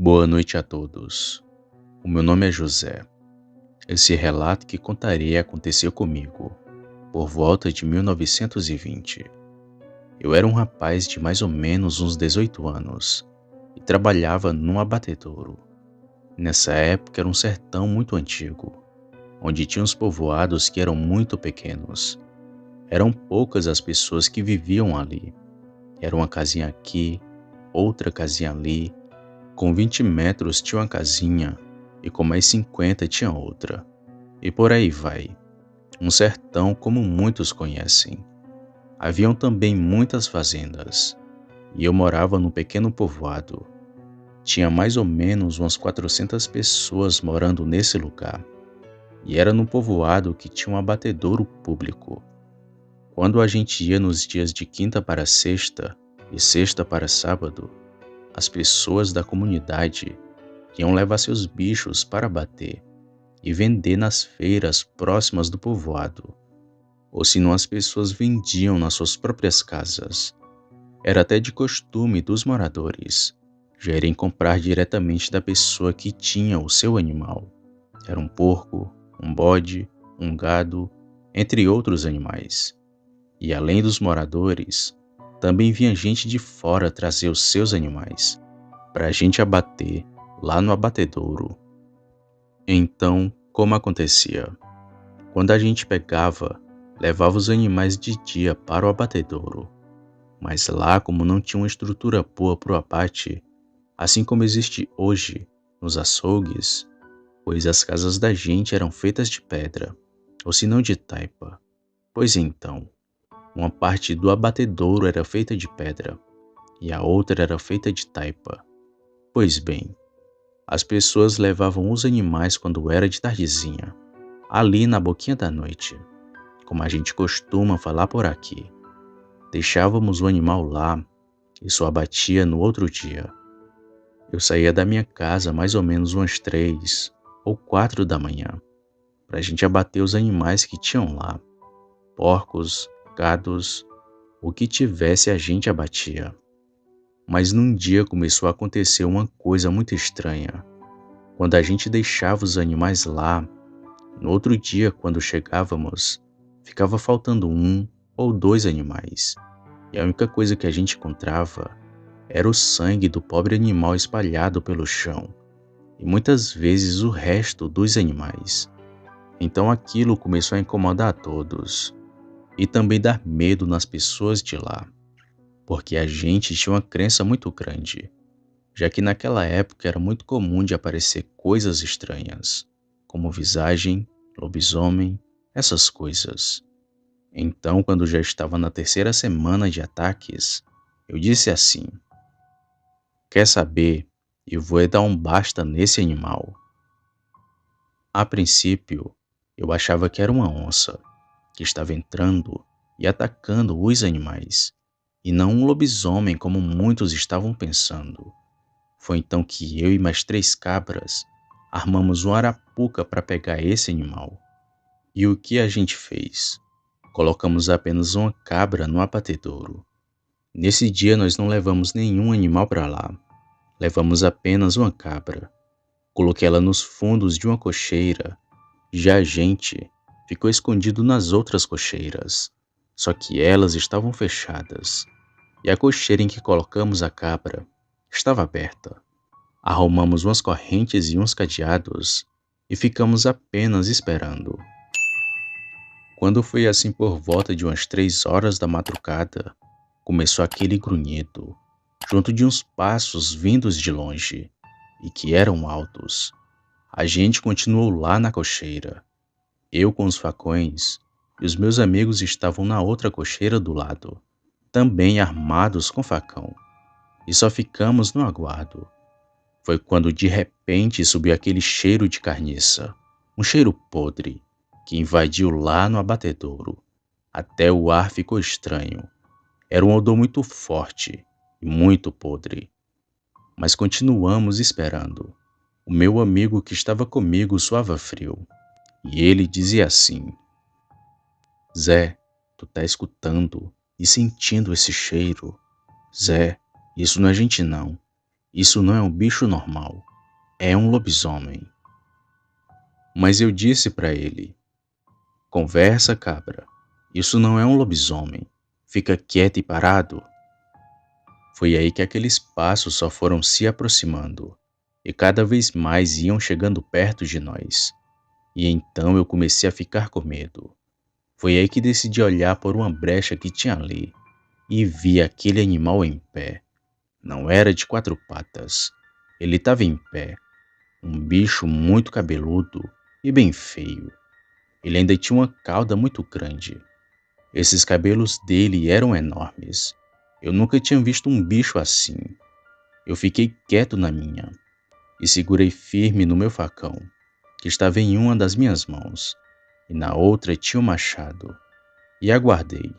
Boa noite a todos. O meu nome é José. Esse relato que contarei aconteceu comigo por volta de 1920. Eu era um rapaz de mais ou menos uns 18 anos e trabalhava num abatedouro. Nessa época era um sertão muito antigo, onde tinha uns povoados que eram muito pequenos. Eram poucas as pessoas que viviam ali. Era uma casinha aqui, outra casinha ali. Com 20 metros tinha uma casinha e com mais 50 tinha outra. E por aí vai. Um sertão como muitos conhecem. Haviam também muitas fazendas. E eu morava num pequeno povoado. Tinha mais ou menos umas 400 pessoas morando nesse lugar. E era num povoado que tinha um abatedouro público. Quando a gente ia nos dias de quinta para sexta e sexta para sábado, as pessoas da comunidade iam levar seus bichos para abater e vender nas feiras próximas do povoado, ou senão as pessoas vendiam nas suas próprias casas. Era até de costume dos moradores já irem comprar diretamente da pessoa que tinha o seu animal. Era um porco, um bode, um gado, entre outros animais. E além dos moradores, também vinha gente de fora trazer os seus animais para a gente abater lá no abatedouro. Então, como acontecia? Quando a gente pegava, levava os animais de dia para o abatedouro. Mas lá, como não tinha uma estrutura boa para o abate, assim como existe hoje nos açougues, pois as casas da gente eram feitas de pedra, ou se não de taipa. Pois então, uma parte do abatedouro era feita de pedra e a outra era feita de taipa. Pois bem, as pessoas levavam os animais quando era de tardezinha, ali na boquinha da noite, como a gente costuma falar por aqui. Deixávamos o animal lá e só abatia no outro dia. Eu saía da minha casa mais ou menos umas 3 ou 4 da manhã, para a gente abater os animais que tinham lá, porcos, gados, o que tivesse a gente abatia. Mas num dia começou a acontecer uma coisa muito estranha. Quando a gente deixava os animais lá, no outro dia, quando chegávamos, ficava faltando 1 ou 2 animais. E a única coisa que a gente encontrava era o sangue do pobre animal espalhado pelo chão, e muitas vezes o resto dos animais. Então aquilo começou a incomodar a todos, e também dar medo nas pessoas de lá, porque a gente tinha uma crença muito grande, já que naquela época era muito comum de aparecer coisas estranhas, como visagem, lobisomem, essas coisas. Então, quando já estava na terceira semana de ataques, eu disse assim: quer saber? Eu vou dar um basta nesse animal. A princípio, eu achava que era uma onça, que estava entrando e atacando os animais, e não um lobisomem como muitos estavam pensando. Foi então que eu e mais 3 cabras armamos uma arapuca para pegar esse animal. E o que a gente fez? Colocamos apenas uma cabra no abatedouro. Nesse dia nós não levamos nenhum animal para lá. Levamos apenas uma cabra. Coloquei ela nos fundos de uma cocheira. Já a gente ficou escondido nas outras cocheiras. Só que elas estavam fechadas. E a cocheira em que colocamos a cabra estava aberta. Arrumamos umas correntes e uns cadeados e ficamos apenas esperando. Quando foi assim por volta de umas 3 horas da madrugada, começou aquele grunhido, junto de uns passos vindos de longe, e que eram altos. A gente continuou lá na cocheira, eu com os facões, e os meus amigos estavam na outra cocheira do lado, também armados com facão, e só ficamos no aguardo. Foi quando de repente subiu aquele cheiro de carniça, um cheiro podre, que invadiu lá no abatedouro. Até o ar ficou estranho. Era um odor muito forte e muito podre. Mas continuamos esperando. O meu amigo que estava comigo suava frio, e ele dizia assim: Zé, tu tá escutando e sentindo esse cheiro? Zé, isso não é gente não. Isso não é um bicho normal, é um lobisomem. Mas eu disse para ele: conversa, cabra. Isso não é um lobisomem. Fica quieto e parado. Foi aí que aqueles passos só foram se aproximando e cada vez mais iam chegando perto de nós. E então eu comecei a ficar com medo. Foi aí que decidi olhar por uma brecha que tinha ali e vi aquele animal em pé. Não era de quatro patas. Ele estava em pé, um bicho muito cabeludo e bem feio. Ele ainda tinha uma cauda muito grande. Esses cabelos dele eram enormes. Eu nunca tinha visto um bicho assim. Eu fiquei quieto na minha e segurei firme no meu facão, que estava em uma das minhas mãos, e na outra tinha o machado, e aguardei.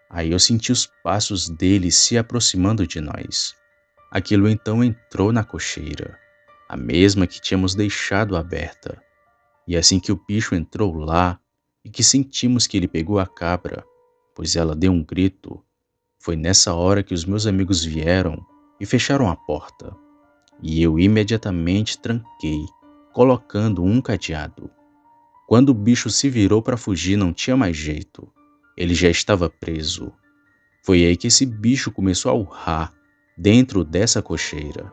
Aí eu senti os passos dele se aproximando de nós. Aquilo então entrou na cocheira, a mesma que tínhamos deixado aberta. E assim que o bicho entrou lá e que sentimos que ele pegou a cabra, pois ela deu um grito, foi nessa hora que os meus amigos vieram e fecharam a porta. E eu imediatamente tranquei, colocando um cadeado. Quando o bicho se virou para fugir, não tinha mais jeito. Ele já estava preso. Foi aí que esse bicho começou a urrar dentro dessa cocheira,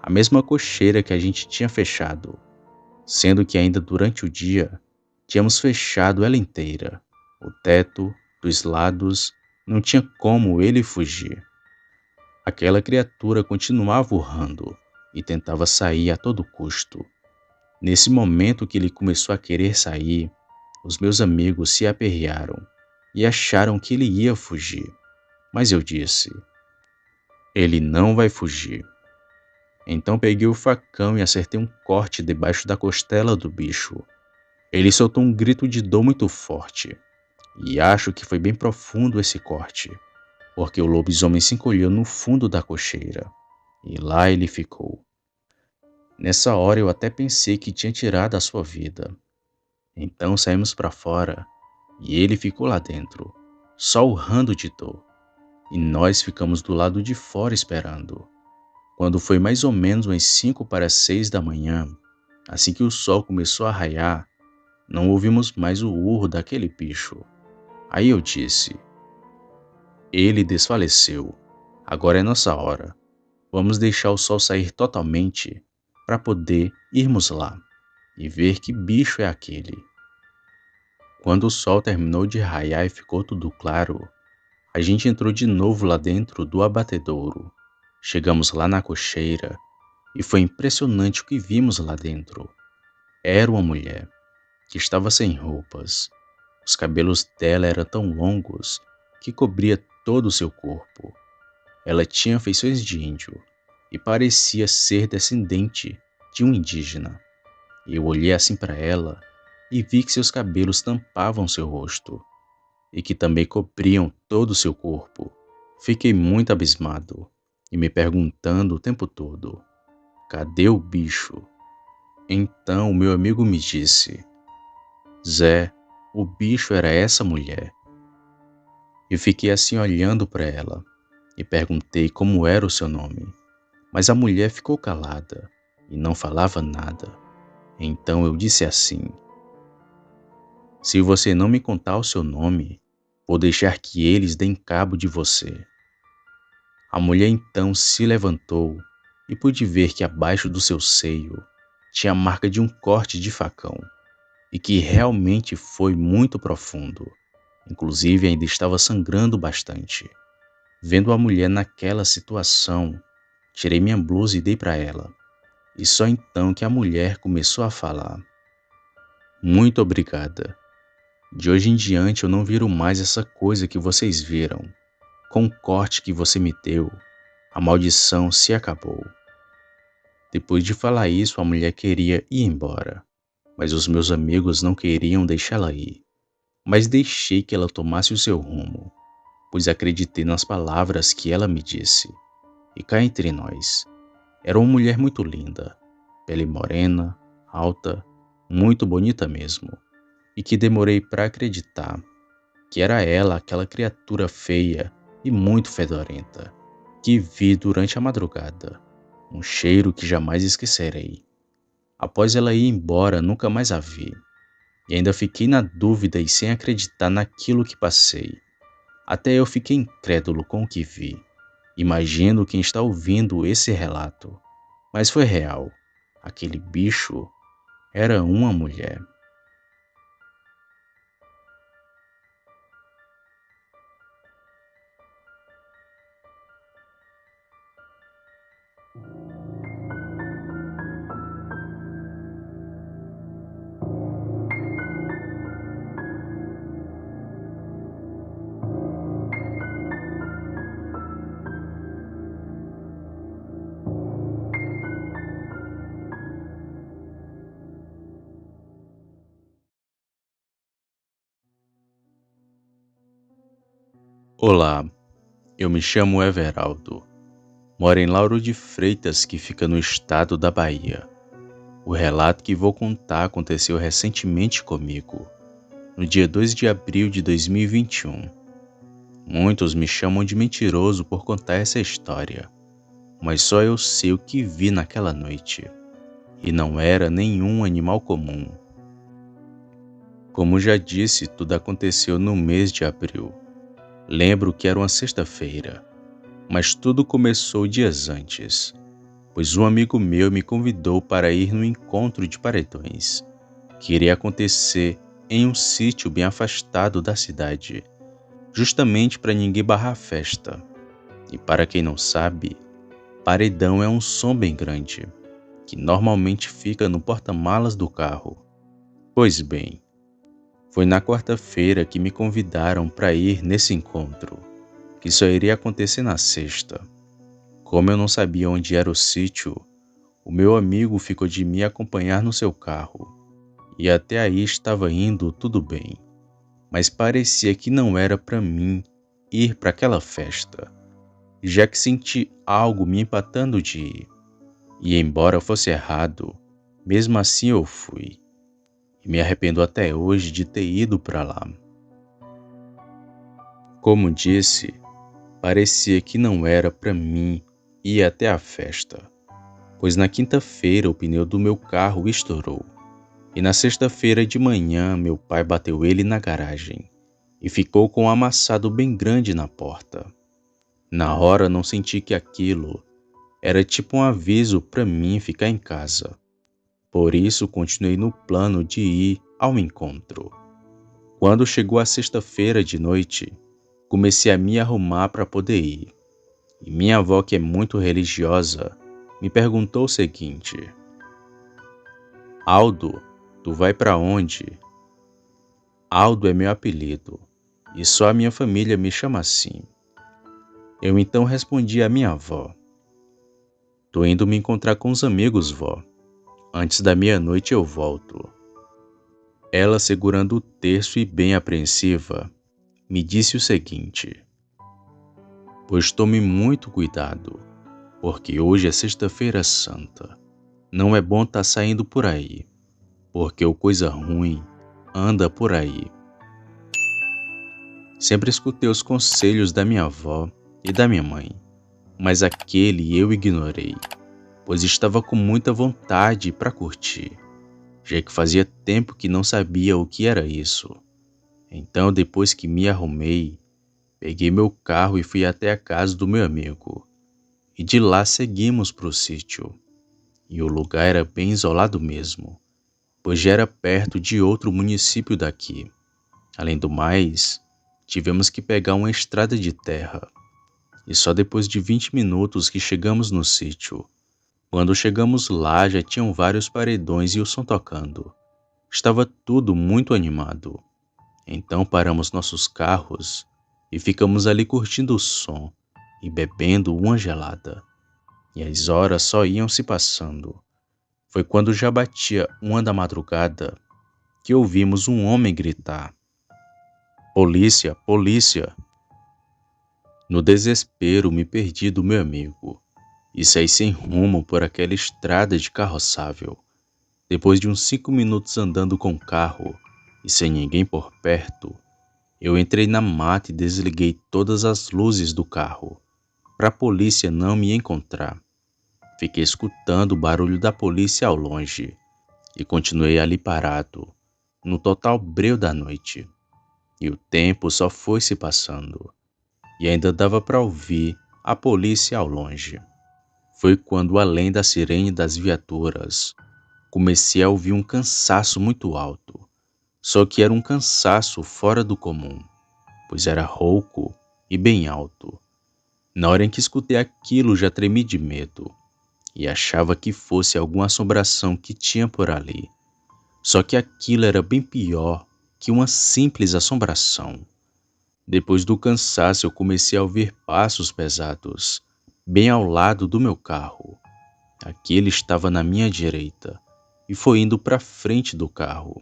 a mesma cocheira que a gente tinha fechado, sendo que ainda durante o dia tínhamos fechado ela inteira. O teto, dos lados, não tinha como ele fugir. Aquela criatura continuava urrando e tentava sair a todo custo. Nesse momento que ele começou a querer sair, os meus amigos se aperrearam e acharam que ele ia fugir. Mas eu disse: ele não vai fugir. Então peguei o facão e acertei um corte debaixo da costela do bicho. Ele soltou um grito de dor muito forte, e acho que foi bem profundo esse corte, porque o lobisomem se encolheu no fundo da cocheira, e lá ele ficou. Nessa hora eu até pensei que tinha tirado a sua vida. Então saímos para fora, e ele ficou lá dentro, só urrando de dor, e nós ficamos do lado de fora esperando. Quando foi mais ou menos umas 5 para 6 da manhã, assim que o sol começou a raiar, não ouvimos mais o urro daquele bicho. Aí eu disse: ele desfaleceu. Agora é nossa hora. Vamos deixar o sol sair totalmente para poder irmos lá e ver que bicho é aquele. Quando o sol terminou de raiar e ficou tudo claro, a gente entrou de novo lá dentro do abatedouro. Chegamos lá na cocheira e foi impressionante o que vimos lá dentro. Era uma mulher que estava sem roupas. Os cabelos dela eram tão longos que cobria todo o seu corpo. Ela tinha feições de índio e parecia ser descendente de um indígena. Eu olhei assim para ela e vi que seus cabelos tampavam seu rosto e que também cobriam todo o seu corpo. Fiquei muito abismado e me perguntando o tempo todo: cadê o bicho? Então meu amigo me disse: Zé, o bicho era essa mulher. Eu fiquei assim olhando para ela e perguntei como era o seu nome, mas a mulher ficou calada e não falava nada. Então eu disse assim: se você não me contar o seu nome, vou deixar que eles deem cabo de você. A mulher então se levantou e pude ver que abaixo do seu seio tinha a marca de um corte de facão e que realmente foi muito profundo. Inclusive ainda estava sangrando bastante. Vendo a mulher naquela situação, tirei minha blusa e dei para ela. E só então que a mulher começou a falar: muito obrigada. De hoje em diante eu não viro mais essa coisa que vocês viram. Com o corte que você me deu, a maldição se acabou. Depois de falar isso, a mulher queria ir embora, mas os meus amigos não queriam deixá-la ir. Mas deixei que ela tomasse o seu rumo, pois acreditei nas palavras que ela me disse. E cá entre nós, era uma mulher muito linda, pele morena, alta, muito bonita mesmo, e que demorei para acreditar que era ela aquela criatura feia e muito fedorenta que vi durante a madrugada. um cheiro que jamais esquecerei. Após ela ir embora, nunca mais a vi, e ainda fiquei na dúvida e sem acreditar naquilo que passei. Até eu fiquei incrédulo com o que vi. Imagino quem está ouvindo esse relato, mas foi real. Aquele bicho era uma mulher. Olá, eu me chamo Everaldo. Moro em Lauro de Freitas, que fica no estado da Bahia. O relato que vou contar aconteceu recentemente comigo, no dia 2 de abril de 2021. Muitos me chamam de mentiroso por contar essa história, mas só eu sei o que vi naquela noite. E não era nenhum animal comum. Como já disse, tudo aconteceu no mês de abril. Lembro que era uma sexta-feira, mas tudo começou dias antes, pois um amigo meu me convidou para ir no encontro de paredões, que iria acontecer em um sítio bem afastado da cidade, justamente para ninguém barrar a festa. E para quem não sabe, paredão é um som bem grande, que normalmente fica no porta-malas do carro. Pois bem, foi na quarta-feira que me convidaram para ir nesse encontro, que só iria acontecer na sexta. Como eu não sabia onde era o sítio, o meu amigo ficou de me acompanhar no seu carro. E até aí estava indo tudo bem, mas parecia que não era para mim ir para aquela festa, já que senti algo me empatando de ir. E embora fosse errado, mesmo assim eu fui. E me arrependo até hoje de ter ido para lá. Como disse, parecia que não era para mim ir até a festa, pois na quinta-feira o pneu do meu carro estourou. E na sexta-feira de manhã meu pai bateu ele na garagem e ficou com um amassado bem grande na porta. Na hora não senti que aquilo era tipo um aviso para mim ficar em casa. Por isso continuei no plano de ir ao encontro. Quando chegou a sexta-feira de noite, comecei a me arrumar para poder ir. E minha avó, que é muito religiosa, me perguntou o seguinte: Aldo, tu vai para onde? Aldo é meu apelido, e só a minha família me chama assim. Eu então respondi à minha avó: tô indo me encontrar com os amigos, vó. Antes da meia-noite eu volto. Ela, segurando o terço e bem apreensiva, me disse o seguinte: pois tome muito cuidado, porque hoje é sexta-feira santa. Não é bom estar saindo por aí, porque o coisa ruim anda por aí. Sempre escutei os conselhos da minha avó e da minha mãe, mas aquele eu ignorei, pois estava com muita vontade para curtir, já que fazia tempo que não sabia o que era isso. Então, depois que me arrumei, peguei meu carro e fui até a casa do meu amigo. E de lá seguimos para o sítio. E o lugar era bem isolado mesmo, pois já era perto de outro município daqui. Além do mais, tivemos que pegar uma estrada de terra. E só depois de 20 minutos que chegamos no sítio. Quando chegamos lá, já tinham vários paredões e o som tocando. Estava tudo muito animado. Então paramos nossos carros e ficamos ali curtindo o som e bebendo uma gelada. E as horas só iam se passando. Foi quando já batia 1 da madrugada que ouvimos um homem gritar: polícia, polícia! No desespero me perdi do meu amigo e saí sem rumo por aquela estrada de carroçável. Depois de uns 5 minutos andando com o carro e sem ninguém por perto, eu entrei na mata e desliguei todas as luzes do carro, para a polícia não me encontrar. Fiquei escutando o barulho da polícia ao longe e continuei ali parado, no total breu da noite. E o tempo só foi se passando, e ainda dava para ouvir a polícia ao longe. Foi quando, além da sirene das viaturas, comecei a ouvir um cansaço muito alto. Só que era um cansaço fora do comum, pois era rouco e bem alto. Na hora em que escutei aquilo, já tremi de medo e achava que fosse alguma assombração que tinha por ali. Só que aquilo era bem pior que uma simples assombração. Depois do cansaço, eu comecei a ouvir passos pesados, bem ao lado do meu carro. Aquele estava na minha direita e foi indo para frente do carro.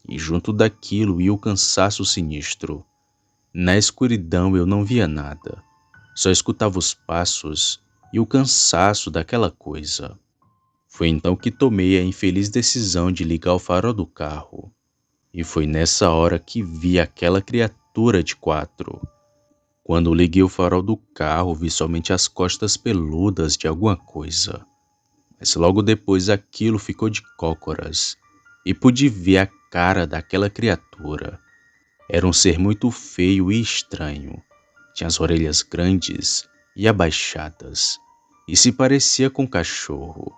E junto daquilo ia o cansaço sinistro. Na escuridão eu não via nada, só escutava os passos e o cansaço daquela coisa. Foi então que tomei a infeliz decisão de ligar o farol do carro. E foi nessa hora que vi aquela criatura de quatro. Quando liguei o farol do carro, vi somente as costas peludas de alguma coisa. Mas logo depois aquilo ficou de cócoras e pude ver a cara daquela criatura. Era um ser muito feio e estranho. Tinha as orelhas grandes e abaixadas e se parecia com um cachorro,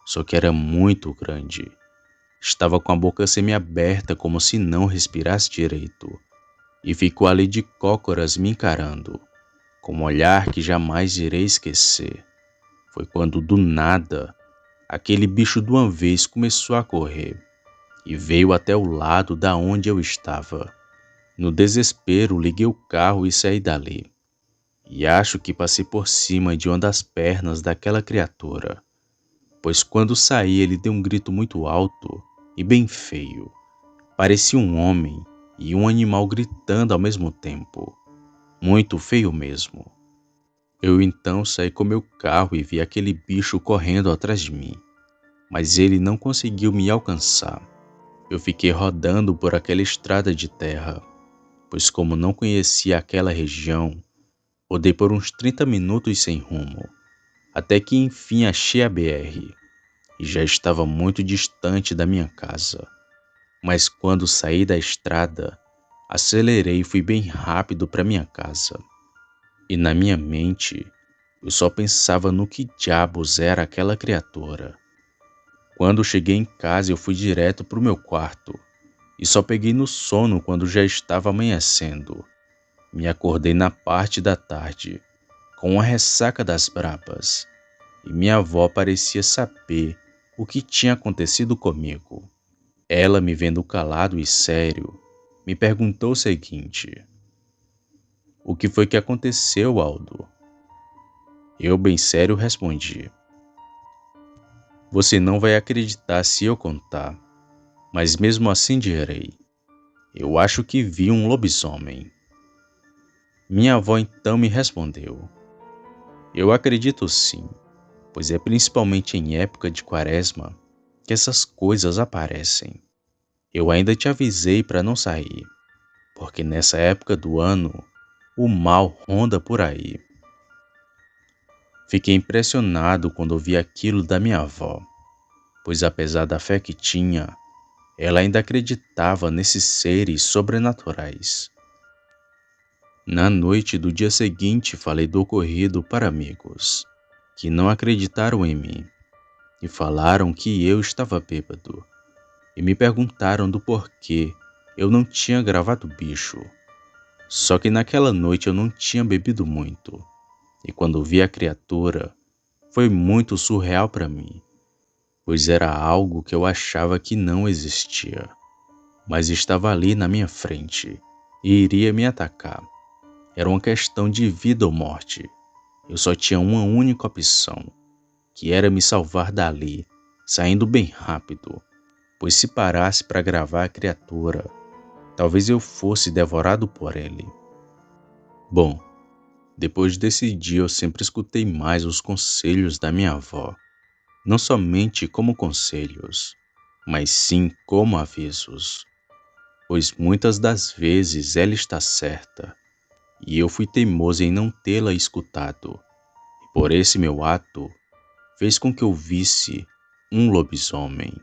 só que era muito grande. Estava com a boca semiaberta como se não respirasse direito e ficou ali de cócoras me encarando, com um olhar que jamais irei esquecer. Foi quando do nada aquele bicho de uma vez começou a correr e veio até o lado da onde eu estava. No desespero, liguei o carro e saí dali. E acho que passei por cima de uma das pernas daquela criatura, pois quando saí ele deu um grito muito alto e bem feio. Parecia um homem e um animal gritando ao mesmo tempo. Muito feio mesmo. Eu então saí com meu carro e vi aquele bicho correndo atrás de mim, mas ele não conseguiu me alcançar. Eu fiquei rodando por aquela estrada de terra, pois como não conhecia aquela região, rodei por uns 30 minutos sem rumo, até que enfim achei a BR, e já estava muito distante da minha casa. Mas quando saí da estrada, acelerei e fui bem rápido para minha casa. E na minha mente, eu só pensava no que diabos era aquela criatura. Quando cheguei em casa, eu fui direto para o meu quarto e só peguei no sono quando já estava amanhecendo. Me acordei na parte da tarde, com a ressaca das brabas, e minha avó parecia saber o que tinha acontecido comigo. Ela, me vendo calado e sério, me perguntou o seguinte: "O que foi que aconteceu, Aldo?" Eu, bem sério, respondi: "Você não vai acreditar se eu contar, mas mesmo assim direi. Eu acho que vi um lobisomem." Minha avó então me respondeu: "Eu acredito sim, pois é principalmente em época de quaresma que essas coisas aparecem. Eu ainda te avisei para não sair, porque nessa época do ano o mal ronda por aí." Fiquei impressionado quando ouvi aquilo da minha avó, pois apesar da fé que tinha, ela ainda acreditava nesses seres sobrenaturais. Na noite do dia seguinte, falei do ocorrido para amigos, que não acreditaram em mim, e falaram que eu estava bêbado, e me perguntaram do porquê eu não tinha gravado o bicho. Só que naquela noite eu não tinha bebido muito, e quando vi a criatura, foi muito surreal para mim, pois era algo que eu achava que não existia, mas estava ali na minha frente e iria me atacar. Era uma questão de vida ou morte. Eu só tinha uma única opção, que era me salvar dali, saindo bem rápido, pois se parasse para gravar a criatura, talvez eu fosse devorado por ele. Bom, depois desse dia eu sempre escutei mais os conselhos da minha avó, não somente como conselhos, mas sim como avisos, pois muitas das vezes ela está certa, e eu fui teimoso em não tê-la escutado, e por esse meu ato, fez com que eu visse um lobisomem.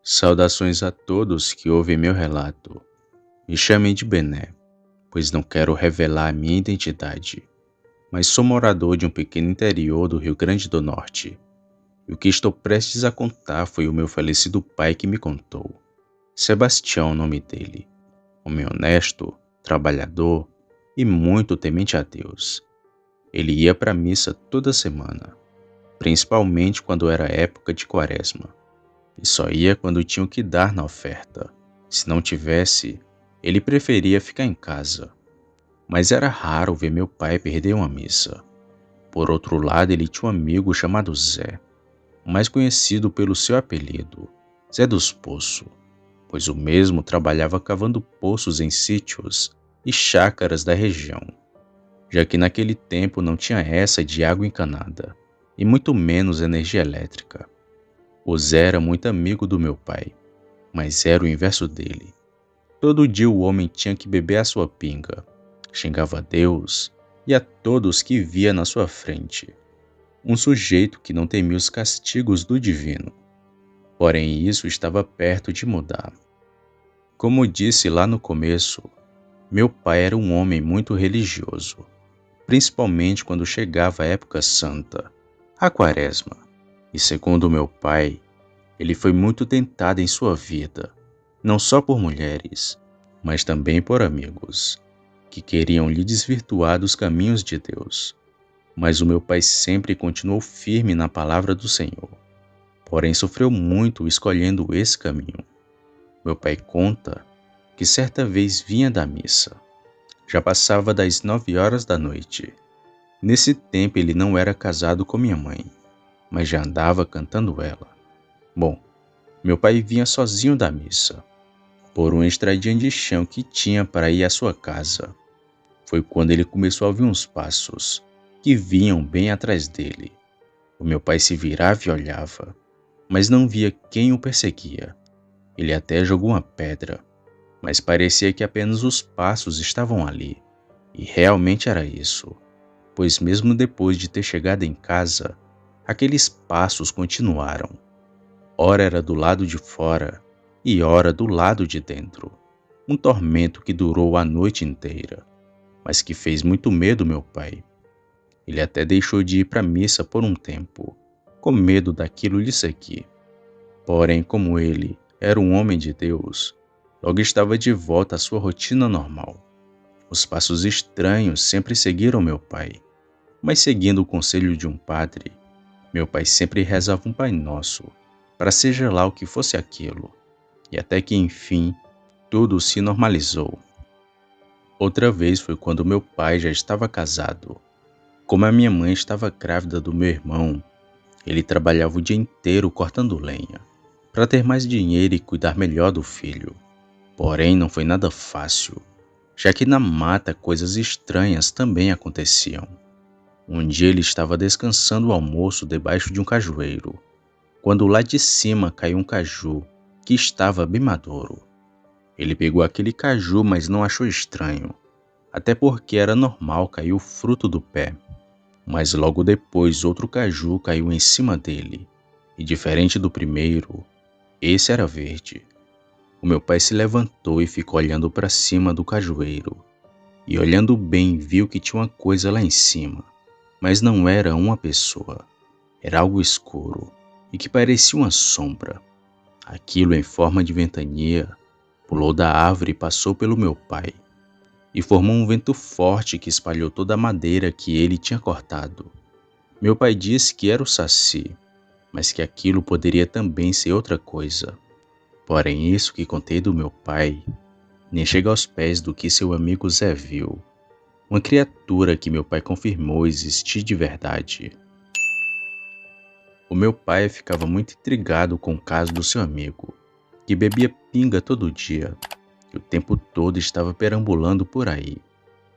Saudações a todos que ouvem meu relato. Me chamem de Bené, pois não quero revelar a minha identidade, mas sou morador de um pequeno interior do Rio Grande do Norte. E o que estou prestes a contar foi o meu falecido pai que me contou. Sebastião, o nome dele. Homem honesto, trabalhador e muito temente a Deus. Ele ia para a missa toda semana, principalmente quando era época de quaresma. E só ia quando tinha o que dar na oferta. Se não tivesse, ele preferia ficar em casa. Mas era raro ver meu pai perder uma missa. Por outro lado, ele tinha um amigo chamado Zé, mais conhecido pelo seu apelido, Zé dos Poços, pois o mesmo trabalhava cavando poços em sítios e chácaras da região, já que naquele tempo não tinha essa de água encanada, e muito menos energia elétrica. O Zé era muito amigo do meu pai, mas era o inverso dele. Todo dia o homem tinha que beber a sua pinga, xingava a Deus e a todos que via na sua frente. Um sujeito que não temia os castigos do divino. Porém, isso estava perto de mudar. Como disse lá no começo, meu pai era um homem muito religioso, principalmente quando chegava a época santa, a quaresma. E segundo meu pai, ele foi muito tentado em sua vida, não só por mulheres, mas também por amigos, que queriam lhe desvirtuar dos caminhos de Deus. Mas o meu pai sempre continuou firme na palavra do Senhor, porém sofreu muito escolhendo esse caminho. Meu pai conta que certa vez vinha da missa. Já passava das 9 horas da noite. Nesse tempo ele não era casado com minha mãe, mas já andava cantando ela. Bom, meu pai vinha sozinho da missa, por uma estradinha de chão que tinha para ir à sua casa. Foi quando ele começou a ouvir uns passos, que vinham bem atrás dele. O meu pai se virava e olhava, mas não via quem o perseguia. Ele até jogou uma pedra, mas parecia que apenas os passos estavam ali. E realmente era isso, pois mesmo depois de ter chegado em casa, aqueles passos continuaram. Ora era do lado de fora e ora do lado de dentro. Um tormento que durou a noite inteira, mas que fez muito medo meu pai. Ele até deixou de ir para a missa por um tempo, com medo daquilo lhe seguir. Porém, como ele era um homem de Deus, logo estava de volta à sua rotina normal. Os passos estranhos sempre seguiram meu pai, mas seguindo o conselho de um padre, meu pai sempre rezava um Pai Nosso, para seja lá o que fosse aquilo, e até que enfim, tudo se normalizou. Outra vez foi quando meu pai já estava casado. Como a minha mãe estava grávida do meu irmão, ele trabalhava o dia inteiro cortando lenha, para ter mais dinheiro e cuidar melhor do filho. Porém, não foi nada fácil, já que na mata coisas estranhas também aconteciam. Um dia ele estava descansando o almoço debaixo de um cajueiro, quando lá de cima caiu um caju que estava bem maduro. Ele pegou aquele caju, mas não achou estranho, até porque era normal cair o fruto do pé. Mas logo depois outro caju caiu em cima dele, e diferente do primeiro, esse era verde. O meu pai se levantou e ficou olhando para cima do cajueiro, e olhando bem viu que tinha uma coisa lá em cima, mas não era uma pessoa, era algo escuro e que parecia uma sombra. Aquilo em forma de ventania pulou da árvore e passou pelo meu pai, e formou um vento forte que espalhou toda a madeira que ele tinha cortado. Meu pai disse que era o saci, mas que aquilo poderia também ser outra coisa. Porém, isso que contei do meu pai nem chega aos pés do que seu amigo Zé viu. Uma criatura que meu pai confirmou existir de verdade. O meu pai ficava muito intrigado com o caso do seu amigo, que bebia pinga todo dia, e o tempo todo estava perambulando por aí,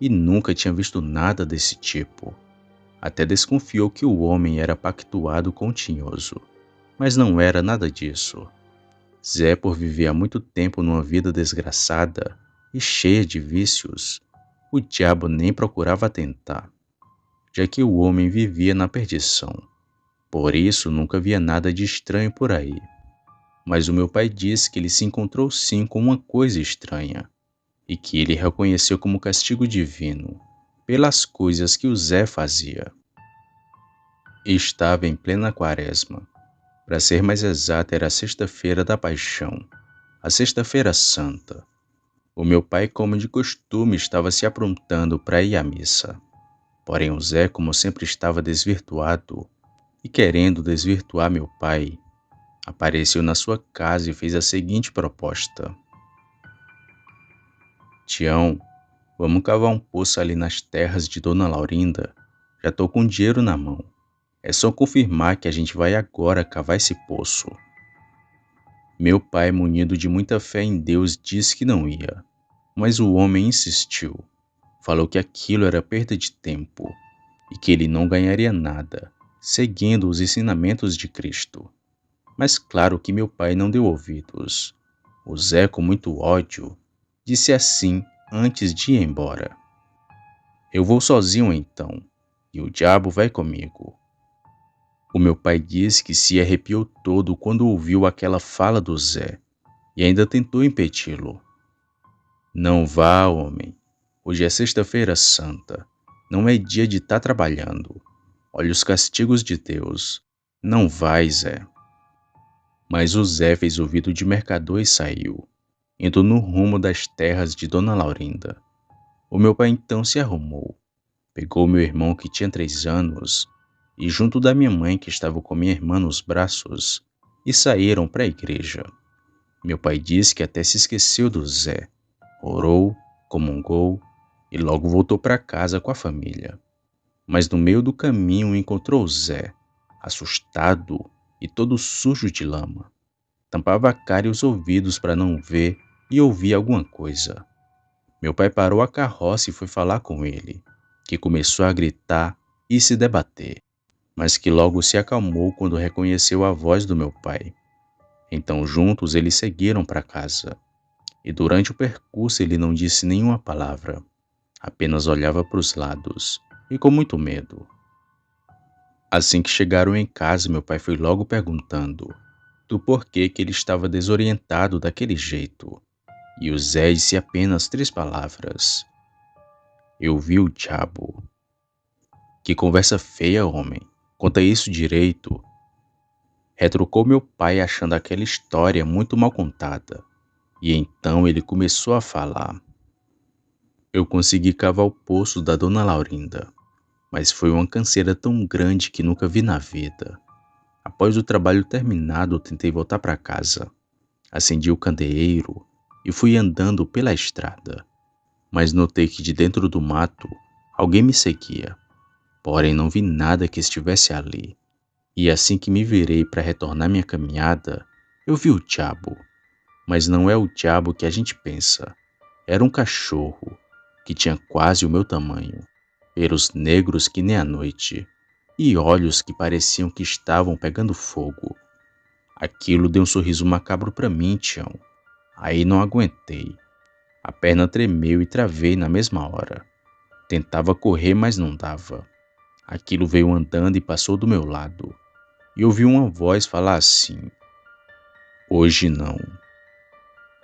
e nunca tinha visto nada desse tipo. Até desconfiou que o homem era pactuado com o tinhoso, mas não era nada disso. Zé, por viver há muito tempo numa vida desgraçada e cheia de vícios, o diabo nem procurava tentar, já que o homem vivia na perdição. Por isso nunca via nada de estranho por aí. Mas o meu pai disse que ele se encontrou sim com uma coisa estranha, e que ele reconheceu como castigo divino, pelas coisas que o Zé fazia. Estava em plena quaresma. Para ser mais exato, era a sexta-feira da Paixão, a sexta-feira santa. O meu pai, como de costume, estava se aprontando para ir à missa. Porém, o Zé, como sempre estava desvirtuado e querendo desvirtuar meu pai, apareceu na sua casa e fez a seguinte proposta: Tião, vamos cavar um poço ali nas terras de Dona Laurinda. Já tô com dinheiro na mão. É só confirmar que a gente vai agora cavar esse poço. Meu pai, munido de muita fé em Deus, disse que não ia. Mas o homem insistiu. Falou que aquilo era perda de tempo e que ele não ganharia nada, seguindo os ensinamentos de Cristo. Mas claro que meu pai não deu ouvidos. O Zé, com muito ódio, disse assim antes de ir embora: Eu vou sozinho então, e o diabo vai comigo. O meu pai disse que se arrepiou todo quando ouviu aquela fala do Zé e ainda tentou impedi-lo. Não vá, homem. Hoje é sexta-feira santa. Não é dia de estar trabalhando. Olha os castigos de Deus. Não vai, Zé. Mas o Zé fez ouvido de mercador e saiu, indo no rumo das terras de Dona Laurinda. O meu pai então se arrumou, pegou meu irmão que tinha 3 anos e junto da minha mãe que estava com minha irmã nos braços e saíram para a igreja. Meu pai disse que até se esqueceu do Zé, orou, comungou e logo voltou para casa com a família. Mas no meio do caminho encontrou o Zé, assustado e todo sujo de lama. Tampava a cara e os ouvidos para não ver e ouvir alguma coisa. Meu pai parou a carroça e foi falar com ele, que começou a gritar e se debater, mas que logo se acalmou quando reconheceu a voz do meu pai. Então juntos eles seguiram para casa, e durante o percurso ele não disse nenhuma palavra, apenas olhava para os lados, e com muito medo. Assim que chegaram em casa, meu pai foi logo perguntando do porquê que ele estava desorientado daquele jeito, e o Zé disse apenas 3 palavras: Eu vi o diabo. Que conversa feia, homem. Conta isso direito. Retrucou meu pai achando aquela história muito mal contada. E então ele começou a falar. Eu consegui cavar o poço da Dona Laurinda, mas foi uma canseira tão grande que nunca vi na vida. Após o trabalho terminado, eu tentei voltar para casa. Acendi o candeeiro e fui andando pela estrada, mas notei que de dentro do mato alguém me seguia. Porém não vi nada que estivesse ali. E assim que me virei para retornar minha caminhada, eu vi o diabo. Mas não é o diabo que a gente pensa. Era um cachorro, que tinha quase o meu tamanho, pelos negros que nem a noite, e olhos que pareciam que estavam pegando fogo. Aquilo deu um sorriso macabro para mim, Tião. Aí não aguentei. A perna tremeu e travei na mesma hora. Tentava correr, mas não dava. Aquilo veio andando e passou do meu lado. E ouvi uma voz falar assim: Hoje não.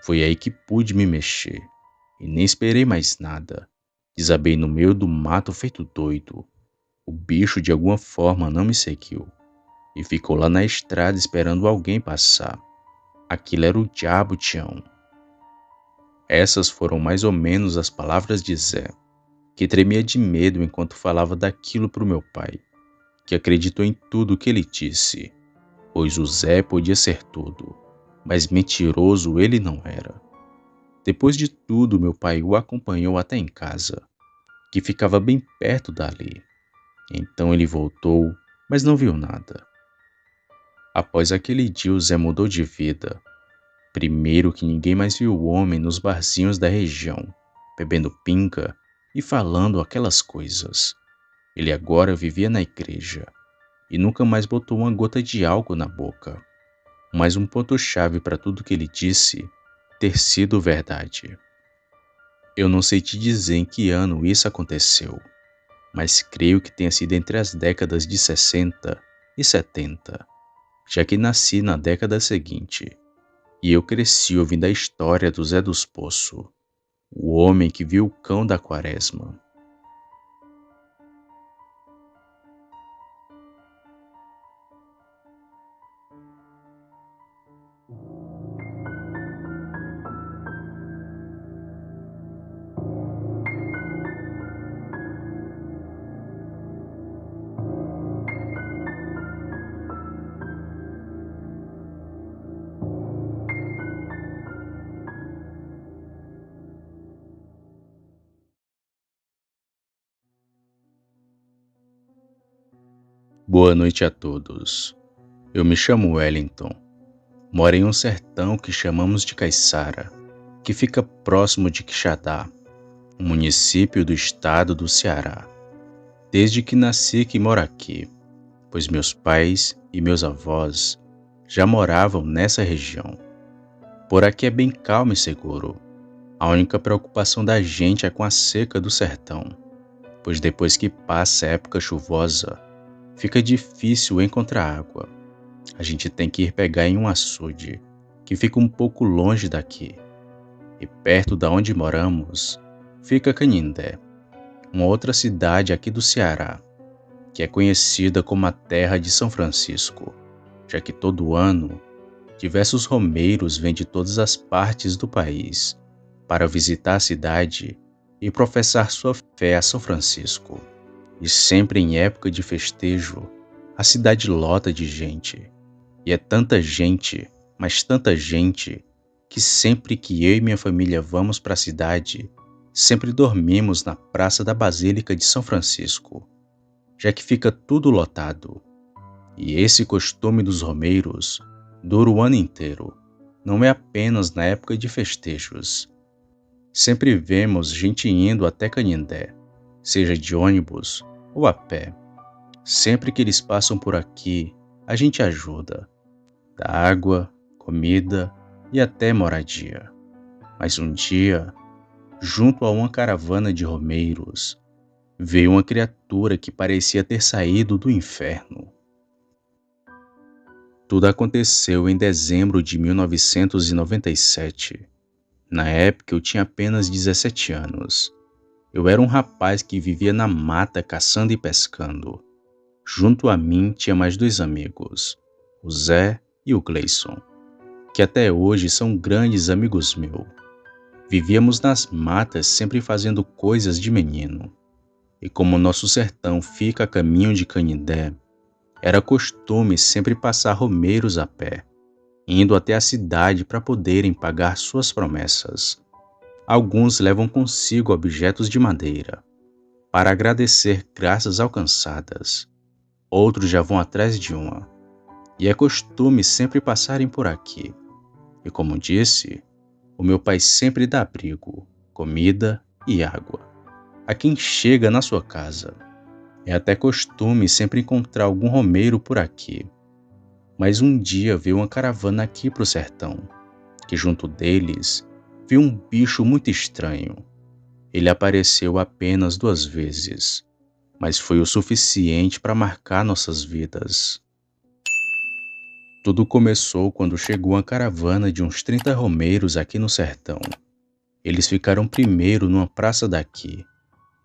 Foi aí que pude me mexer. E nem esperei mais nada. Desabei no meio do mato feito doido. O bicho de alguma forma não me seguiu. E ficou lá na estrada esperando alguém passar. Aquilo era o diabo, Tião. Essas foram mais ou menos as palavras de Zé, que tremia de medo enquanto falava daquilo para o meu pai, que acreditou em tudo o que ele disse, pois o Zé podia ser tudo. mas mentiroso ele não era. Depois de tudo, meu pai o acompanhou até em casa, que ficava bem perto dali. Então ele voltou, mas não viu nada. Após aquele dia, o Zé mudou de vida. Primeiro que ninguém mais viu o homem nos barzinhos da região, bebendo pinga e falando aquelas coisas. Ele agora vivia na igreja e nunca mais botou uma gota de álcool na boca. Mas um ponto-chave para tudo que ele disse ter sido verdade. Eu não sei te dizer em que ano isso aconteceu, mas creio que tenha sido entre as décadas de 60 e 70, já que nasci na década seguinte, e eu cresci ouvindo a história do Zé dos Poços, o homem que viu o cão da quaresma. Boa noite a todos. Eu me chamo Wellington. Moro em um sertão que chamamos de Caiçara, que fica próximo de Quixadá, um município do estado do Ceará. Desde que nasci que moro aqui, pois meus pais e meus avós já moravam nessa região. Por aqui é bem calmo e seguro. A única preocupação da gente é com a seca do sertão, pois depois que passa a época chuvosa, fica difícil encontrar água. A gente tem que ir pegar em um açude, que fica um pouco longe daqui. E perto da onde moramos, fica Canindé, uma outra cidade aqui do Ceará, que é conhecida como a Terra de São Francisco, já que todo ano, diversos romeiros vêm de todas as partes do país para visitar a cidade e professar sua fé a São Francisco. E sempre em época de festejo, a cidade lota de gente. E é tanta gente, mas tanta gente, que sempre que eu e minha família vamos para a cidade, sempre dormimos na Praça da Basílica de São Francisco, já que fica tudo lotado. E esse costume dos romeiros dura o ano inteiro, não é apenas na época de festejos. Sempre vemos gente indo até Canindé, seja de ônibus ou a pé. Sempre que eles passam por aqui, a gente ajuda, dá água, comida e até moradia. Mas um dia, junto a uma caravana de romeiros, veio uma criatura que parecia ter saído do inferno. Tudo aconteceu em dezembro de 1997. Na época eu tinha apenas 17 anos. Eu era um rapaz que vivia na mata caçando e pescando. Junto a mim tinha mais dois amigos, o Zé e o Gleison, que até hoje são grandes amigos meus. Vivíamos nas matas sempre fazendo coisas de menino. E como nosso sertão fica a caminho de Canindé, era costume sempre passar romeiros a pé, indo até a cidade para poderem pagar suas promessas. Alguns levam consigo objetos de madeira, para agradecer graças alcançadas. Outros já vão atrás de uma. E é costume sempre passarem por aqui. E como disse, o meu pai sempre dá abrigo, comida e água a quem chega na sua casa. É até costume sempre encontrar algum romeiro por aqui. Mas um dia veio uma caravana aqui pro sertão, que junto deles viu um bicho muito estranho. Ele apareceu apenas 2 vezes, mas foi o suficiente para marcar nossas vidas. Tudo começou quando chegou uma caravana de uns 30 romeiros aqui no sertão. Eles ficaram primeiro numa praça daqui,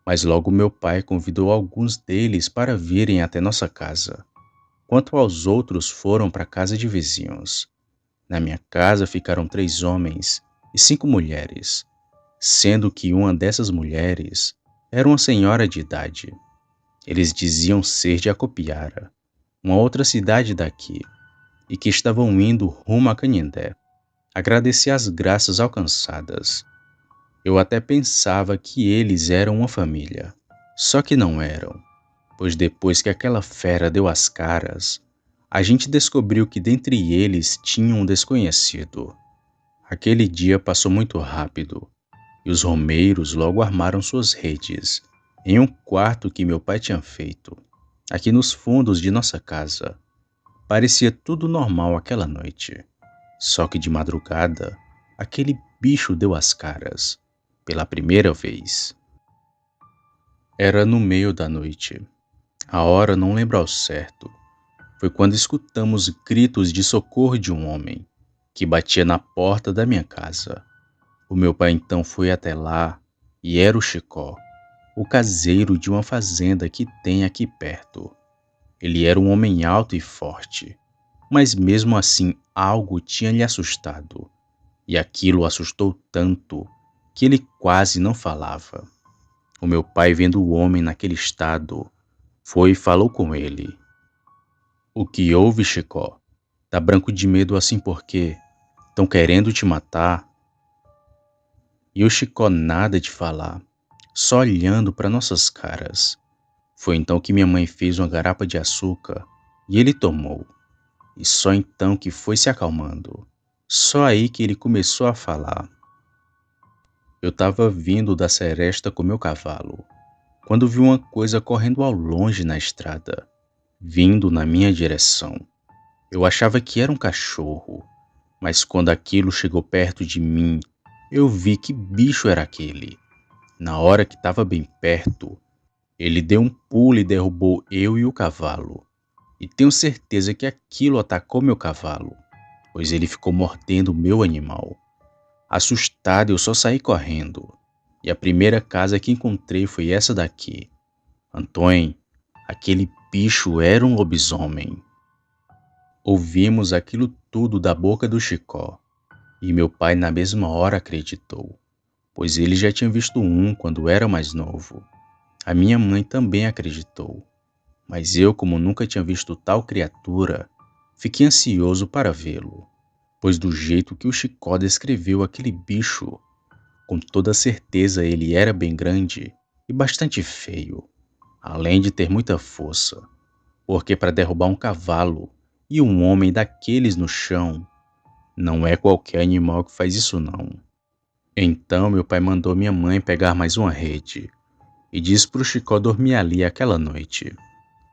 mas logo meu pai convidou alguns deles para virem até nossa casa. Quanto aos outros, foram para a casa de vizinhos. Na minha casa ficaram 3 homens e 5 mulheres, sendo que uma dessas mulheres era uma senhora de idade. Eles diziam ser de Acopiara, uma outra cidade daqui, e que estavam indo rumo a Canindé. Agradeci as graças alcançadas. Eu até pensava que eles eram uma família. Só que não eram, pois depois que aquela fera deu as caras, a gente descobriu que dentre eles tinha um desconhecido. Aquele dia passou muito rápido e os romeiros logo armaram suas redes em um quarto que meu pai tinha feito, aqui nos fundos de nossa casa. Parecia tudo normal aquela noite. Só que de madrugada, aquele bicho deu as caras, pela primeira vez. Era no meio da noite. A hora não lembro ao certo. Foi quando escutamos gritos de socorro de um homem, que batia na porta da minha casa. O meu pai então foi até lá, e era o Chicó, o caseiro de uma fazenda que tem aqui perto. Ele era um homem alto e forte, mas mesmo assim algo tinha lhe assustado, e aquilo o assustou tanto que ele quase não falava. O meu pai, vendo o homem naquele estado, foi e falou com ele. O que houve, Chicó? Tá branco de medo assim por quê? Tão querendo te matar? E o Chicó nada de falar, só olhando para nossas caras. Foi então que minha mãe fez uma garapa de açúcar e ele tomou. E só então que foi se acalmando. Só aí que ele começou a falar. Eu estava vindo da seresta com meu cavalo, quando vi uma coisa correndo ao longe na estrada, vindo na minha direção. Eu achava que era um cachorro, mas quando aquilo chegou perto de mim, eu vi que bicho era aquele. Na hora que estava bem perto, ele deu um pulo e derrubou eu e o cavalo. E tenho certeza que aquilo atacou meu cavalo, pois ele ficou mordendo o meu animal. Assustado, eu só saí correndo. E a primeira casa que encontrei foi essa daqui. Antônio, aquele bicho era um lobisomem. Ouvimos aquilo tudo da boca do Chicó, e meu pai na mesma hora acreditou, pois ele já tinha visto um quando era mais novo. A minha mãe também acreditou, mas eu, como nunca tinha visto tal criatura, fiquei ansioso para vê-lo, pois do jeito que o Chicó descreveu aquele bicho, com toda certeza ele era bem grande e bastante feio, além de ter muita força, porque para derrubar um cavalo e um homem daqueles no chão, não é qualquer animal que faz isso não. Então meu pai mandou minha mãe pegar mais uma rede e disse para o Chicó dormir ali aquela noite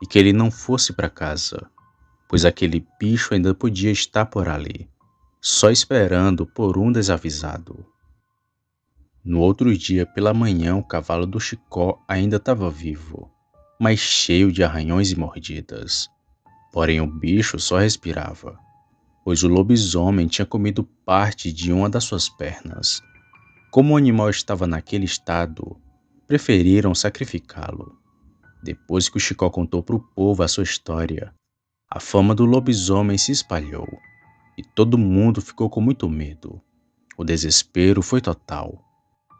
e que ele não fosse para casa, pois aquele bicho ainda podia estar por ali, só esperando por um desavisado. No outro dia pela manhã o cavalo do Chicó ainda estava vivo, mas cheio de arranhões e mordidas. Porém o bicho só respirava, pois o lobisomem tinha comido parte de uma das suas pernas. Como o animal estava naquele estado, preferiram sacrificá-lo. Depois que o Chicó contou para o povo a sua história, a fama do lobisomem se espalhou e todo mundo ficou com muito medo. O desespero foi total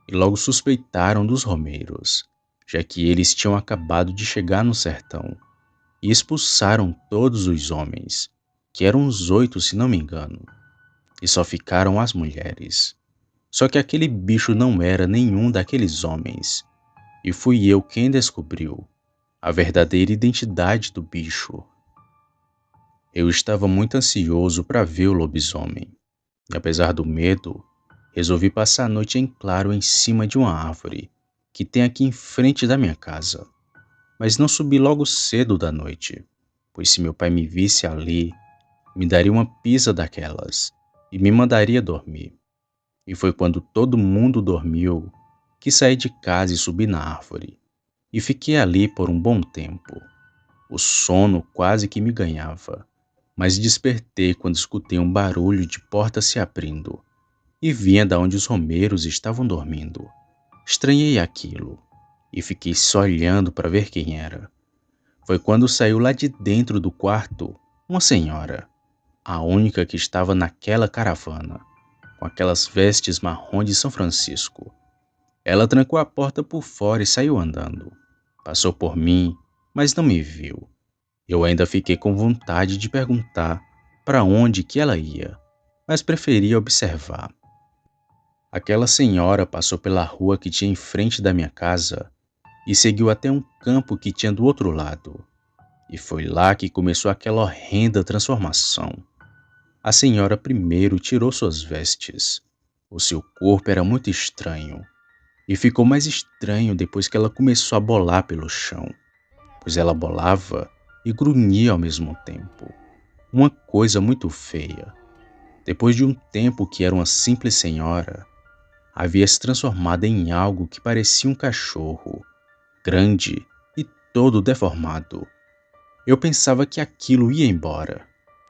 e logo suspeitaram dos romeiros, já que eles tinham acabado de chegar no sertão, e expulsaram todos os homens, que eram uns 8 se não me engano, e só ficaram as mulheres. Só que aquele bicho não era nenhum daqueles homens, e fui eu quem descobriu a verdadeira identidade do bicho. Eu estava muito ansioso para ver o lobisomem, e apesar do medo, resolvi passar a noite em claro em cima de uma árvore que tem aqui em frente da minha casa. Mas não subi logo cedo da noite, pois se meu pai me visse ali, me daria uma pisa daquelas e me mandaria dormir. E foi quando todo mundo dormiu que saí de casa e subi na árvore, e fiquei ali por um bom tempo. O sono quase que me ganhava, mas despertei quando escutei um barulho de porta se abrindo e vinha da onde os romeiros estavam dormindo. Estranhei aquilo e fiquei só olhando para ver quem era. Foi quando saiu lá de dentro do quarto uma senhora, a única que estava naquela caravana, com aquelas vestes marrom de São Francisco. Ela trancou a porta por fora e saiu andando. Passou por mim, mas não me viu. Eu ainda fiquei com vontade de perguntar para onde que ela ia, mas preferia observar. Aquela senhora passou pela rua que tinha em frente da minha casa e seguiu até um campo que tinha do outro lado. E foi lá que começou aquela horrenda transformação. A senhora primeiro tirou suas vestes. O seu corpo era muito estranho. E ficou mais estranho depois que ela começou a bolar pelo chão, pois ela bolava e grunhia ao mesmo tempo. Uma coisa muito feia. Depois de um tempo que era uma simples senhora, havia se transformado em algo que parecia um cachorro, grande e todo deformado. Eu pensava que aquilo ia embora.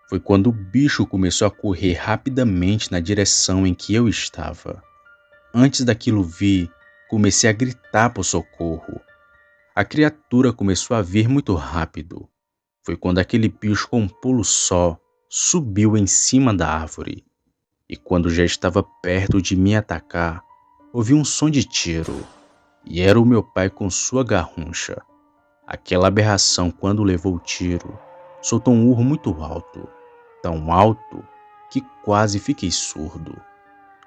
Foi quando o bicho começou a correr rapidamente na direção em que eu estava. Antes daquilo vir, comecei a gritar por socorro. A criatura começou a vir muito rápido. Foi quando aquele bicho com um pulo só subiu em cima da árvore. E quando já estava perto de me atacar, ouvi um som de tiro. E era o meu pai com sua garruncha. Aquela aberração, quando levou o tiro, soltou um urro muito alto. Tão alto que quase fiquei surdo.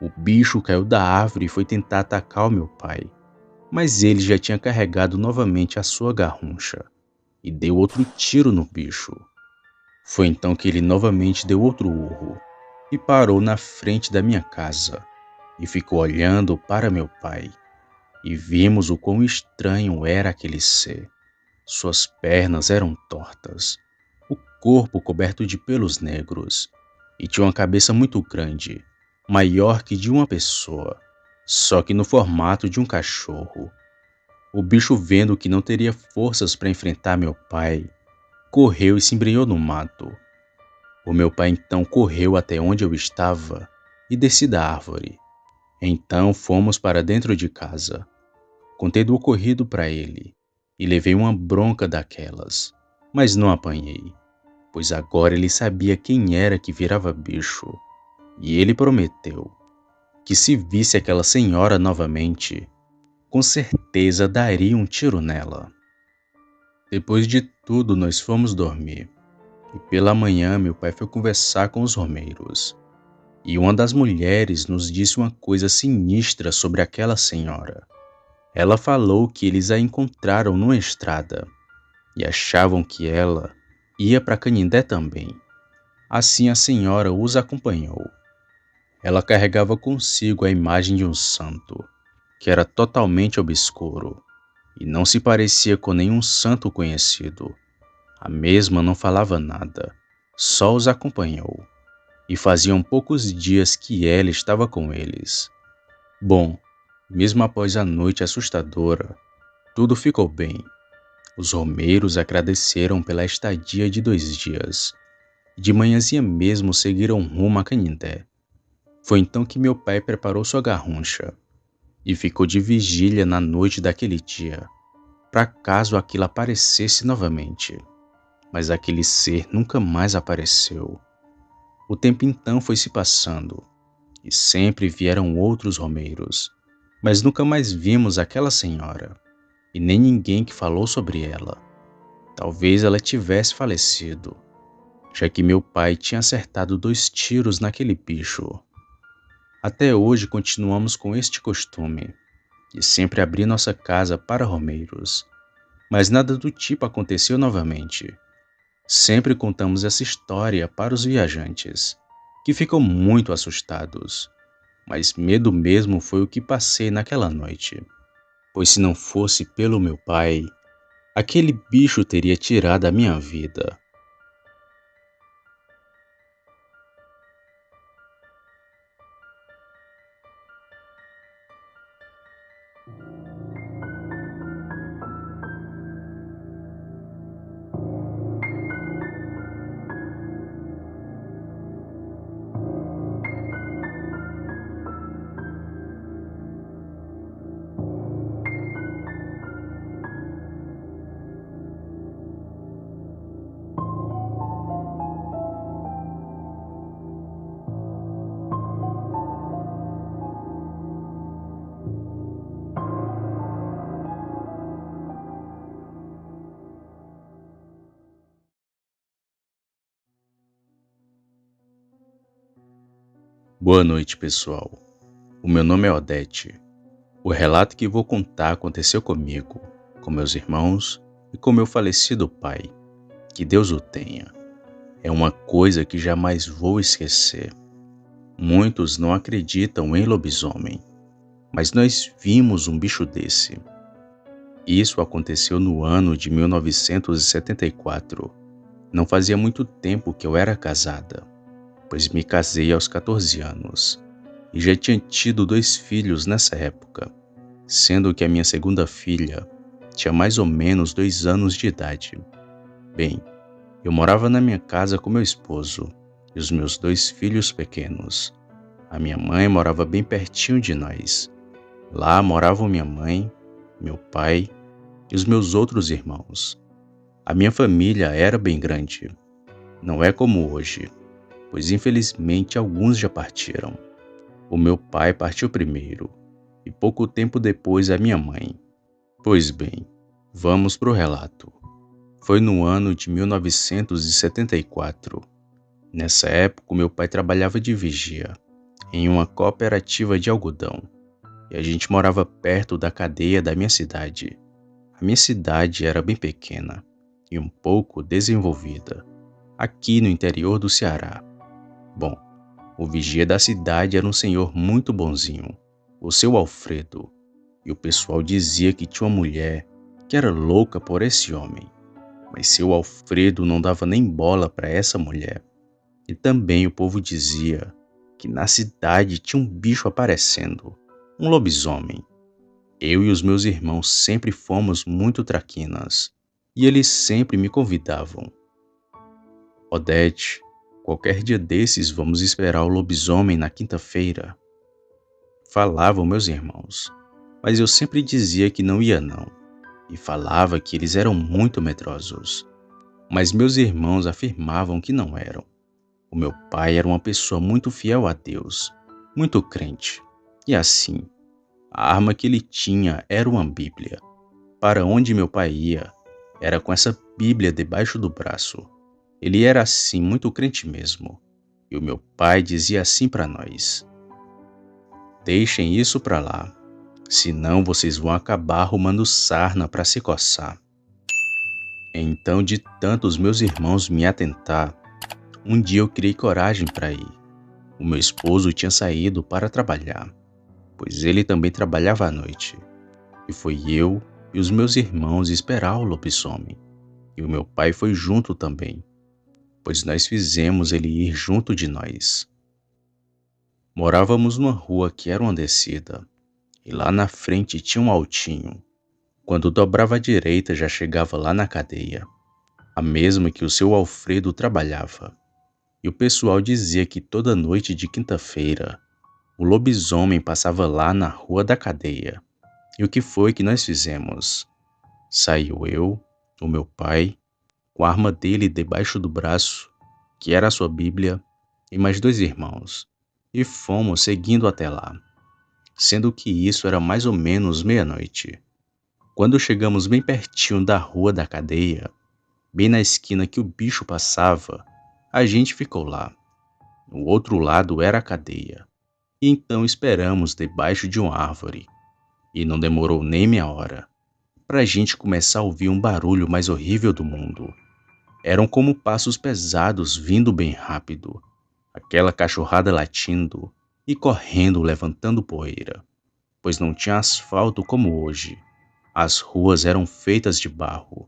O bicho caiu da árvore e foi tentar atacar o meu pai, mas ele já tinha carregado novamente a sua garruncha e deu outro tiro no bicho. Foi então que ele novamente deu outro urro e parou na frente da minha casa e ficou olhando para meu pai. E vimos o quão estranho era aquele ser. Suas pernas eram tortas, o corpo coberto de pelos negros e tinha uma cabeça muito grande, maior que de uma pessoa, só que no formato de um cachorro. O bicho, vendo que não teria forças para enfrentar meu pai, correu e se embrenhou no mato. O meu pai então correu até onde eu estava e desci da árvore. Então fomos para dentro de casa. Contei do ocorrido para ele e levei uma bronca daquelas, mas não apanhei, pois agora ele sabia quem era que virava bicho, e ele prometeu que se visse aquela senhora novamente, com certeza daria um tiro nela. Depois de tudo, nós fomos dormir, e pela manhã meu pai foi conversar com os romeiros, e uma das mulheres nos disse uma coisa sinistra sobre aquela senhora. Ela falou que eles a encontraram numa estrada e achavam que ela ia para Canindé também. Assim a senhora os acompanhou. Ela carregava consigo a imagem de um santo, que era totalmente obscuro e não se parecia com nenhum santo conhecido. A mesma não falava nada, só os acompanhou. E faziam poucos dias que ela estava com eles. Bom, mesmo após a noite assustadora, tudo ficou bem. Os romeiros agradeceram pela estadia de 2 dias. De manhãzinha mesmo seguiram rumo a Canindé. Foi então que meu pai preparou sua garruncha e ficou de vigília na noite daquele dia, para caso aquilo aparecesse novamente. Mas aquele ser nunca mais apareceu. O tempo então foi se passando e sempre vieram outros romeiros, mas nunca mais vimos aquela senhora e nem ninguém que falou sobre ela. Talvez ela tivesse falecido, já que meu pai tinha acertado 2 tiros naquele bicho. Até hoje continuamos com este costume, de sempre abrir nossa casa para romeiros, mas nada do tipo aconteceu novamente. Sempre contamos essa história para os viajantes, que ficam muito assustados, mas medo mesmo foi o que passei naquela noite, pois se não fosse pelo meu pai, aquele bicho teria tirado a minha vida. Boa noite, pessoal. O meu nome é Odete. O relato que vou contar aconteceu comigo, com meus irmãos e com meu falecido pai. Que Deus o tenha. É uma coisa que jamais vou esquecer. Muitos não acreditam em lobisomem, mas nós vimos um bicho desse. Isso aconteceu no ano de 1974. Não fazia muito tempo que eu era casada, pois me casei aos 14 anos e já tinha tido 2 filhos nessa época, sendo que a minha segunda filha tinha mais ou menos 2 anos de idade. Bem, eu morava na minha casa com meu esposo e os meus 2 filhos pequenos. A minha mãe morava bem pertinho de nós. Lá moravam minha mãe, meu pai e os meus outros irmãos. A minha família era bem grande. Não é como hoje, pois infelizmente alguns já partiram. O meu pai partiu primeiro e pouco tempo depois a minha mãe. Pois bem, vamos para o relato. Foi no ano de 1974. Nessa época, meu pai trabalhava de vigia em uma cooperativa de algodão e a gente morava perto da cadeia da minha cidade. A minha cidade era bem pequena e um pouco desenvolvida, aqui no interior do Ceará. Bom, o vigia da cidade era um senhor muito bonzinho, o seu Alfredo, e o pessoal dizia que tinha uma mulher que era louca por esse homem, mas seu Alfredo não dava nem bola para essa mulher. E também o povo dizia que na cidade tinha um bicho aparecendo, um lobisomem. Eu e os meus irmãos sempre fomos muito traquinas, e eles sempre me convidavam. Odete, qualquer dia desses vamos esperar o lobisomem na quinta-feira. Falavam meus irmãos, mas eu sempre dizia que não ia não, e falava que eles eram muito medrosos. Mas meus irmãos afirmavam que não eram. O meu pai era uma pessoa muito fiel a Deus, muito crente, e assim, a arma que ele tinha era uma Bíblia. Para onde meu pai ia, era com essa Bíblia debaixo do braço. Ele era assim, muito crente mesmo. E o meu pai dizia assim para nós: deixem isso para lá, senão vocês vão acabar arrumando sarna para se coçar. Então, de tanto os meus irmãos me atentar, um dia eu criei coragem para ir. O meu esposo tinha saído para trabalhar, pois ele também trabalhava à noite. E foi eu e os meus irmãos esperar o lobisomem. E o meu pai foi junto também, pois nós fizemos ele ir junto de nós. Morávamos numa rua que era uma descida, e lá na frente tinha um altinho. Quando dobrava à direita já chegava lá na cadeia, a mesma que o seu Alfredo trabalhava. E o pessoal dizia que toda noite de quinta-feira o lobisomem passava lá na rua da cadeia. E o que foi que nós fizemos? Saiu eu, o meu pai, com a arma dele debaixo do braço, que era a sua Bíblia, e mais 2 irmãos, e fomos seguindo até lá, sendo que isso era mais ou menos meia-noite. Quando chegamos bem pertinho da rua da cadeia, bem na esquina que o bicho passava, a gente ficou lá. O outro lado era a cadeia, e então esperamos debaixo de uma árvore, e não demorou nem meia hora para a gente começar a ouvir um barulho mais horrível do mundo. Eram como passos pesados vindo bem rápido, aquela cachorrada latindo e correndo levantando poeira, pois não tinha asfalto como hoje. As ruas eram feitas de barro,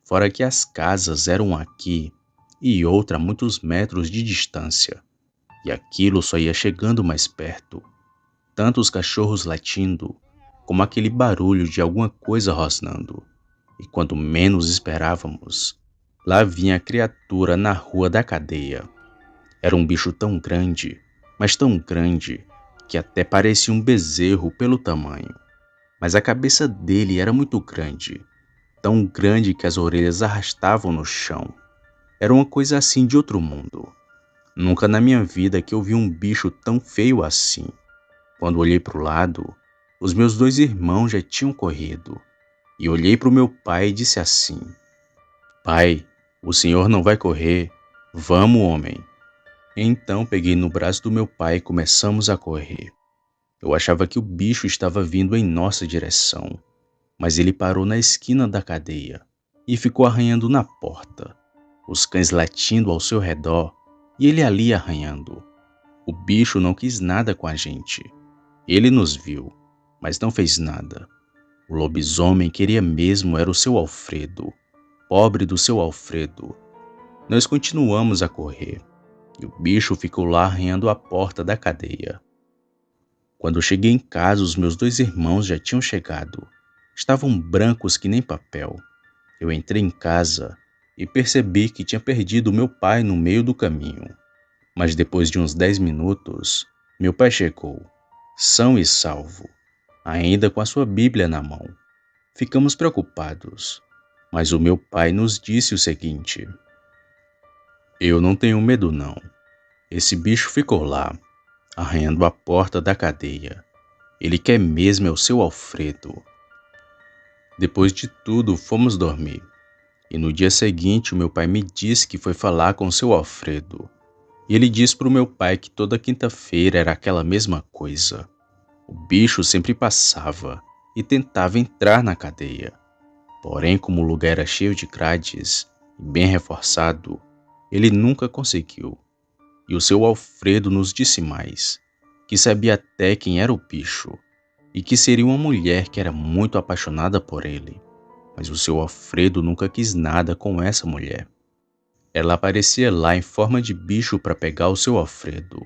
fora que as casas eram aqui e outra a muitos metros de distância, e aquilo só ia chegando mais perto, tanto os cachorros latindo, como aquele barulho de alguma coisa rosnando. E quando menos esperávamos, lá vinha a criatura na rua da cadeia. Era um bicho tão grande, mas tão grande, que até parecia um bezerro pelo tamanho. Mas a cabeça dele era muito grande, tão grande que as orelhas arrastavam no chão. Era uma coisa assim de outro mundo. Nunca na minha vida que eu vi um bicho tão feio assim. Quando olhei para o lado, os meus 2 irmãos já tinham corrido. E olhei para o meu pai e disse assim: pai, o senhor não vai correr. Vamos, homem. Então peguei no braço do meu pai e começamos a correr. Eu achava que o bicho estava vindo em nossa direção, mas ele parou na esquina da cadeia e ficou arranhando na porta, os cães latindo ao seu redor e ele ali arranhando. O bicho não quis nada com a gente. Ele nos viu, mas não fez nada. O lobisomem queria mesmo era o seu Alfredo. Pobre do seu Alfredo. Nós continuamos a correr, e o bicho ficou lá arranhando a porta da cadeia. Quando cheguei em casa, os meus dois irmãos já tinham chegado. Estavam brancos que nem papel. Eu entrei em casa e percebi que tinha perdido meu pai no meio do caminho. Mas depois de uns 10 minutos, meu pai chegou, são e salvo, ainda com a sua Bíblia na mão. Ficamos preocupados, mas o meu pai nos disse o seguinte: eu não tenho medo não. Esse bicho ficou lá, arranhando a porta da cadeia. Ele quer mesmo é o seu Alfredo. Depois de tudo, fomos dormir. E no dia seguinte, o meu pai me disse que foi falar com o seu Alfredo. E ele disse para o meu pai que toda quinta-feira era aquela mesma coisa. O bicho sempre passava e tentava entrar na cadeia. Porém, como o lugar era cheio de grades e bem reforçado, ele nunca conseguiu. E o seu Alfredo nos disse mais, que sabia até quem era o bicho e que seria uma mulher que era muito apaixonada por ele. Mas o seu Alfredo nunca quis nada com essa mulher. Ela aparecia lá em forma de bicho para pegar o seu Alfredo,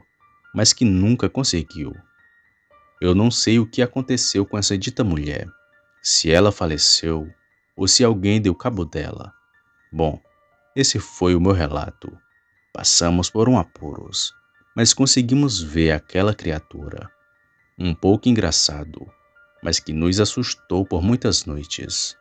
mas que nunca conseguiu. Eu não sei o que aconteceu com essa dita mulher, se ela faleceu ou se alguém deu cabo dela. Bom, esse foi o meu relato. Passamos por apuros, mas conseguimos ver aquela criatura. Um pouco engraçado, mas que nos assustou por muitas noites.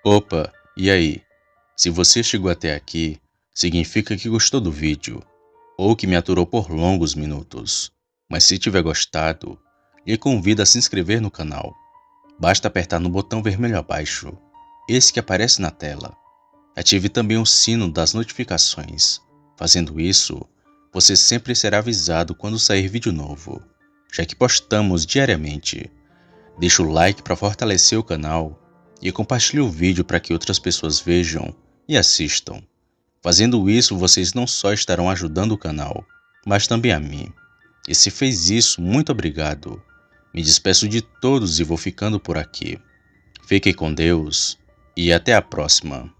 Opa, e aí? Se você chegou até aqui, significa que gostou do vídeo, ou que me aturou por longos minutos. Mas se tiver gostado, lhe convido a se inscrever no canal. Basta apertar no botão vermelho abaixo, esse que aparece na tela. Ative também o sino das notificações. Fazendo isso, você sempre será avisado quando sair vídeo novo, já que postamos diariamente. Deixe o like para fortalecer o canal e compartilhe o vídeo para que outras pessoas vejam e assistam. Fazendo isso, vocês não só estarão ajudando o canal, mas também a mim. E se fez isso, muito obrigado. Me despeço de todos e vou ficando por aqui. Fiquem com Deus e até a próxima.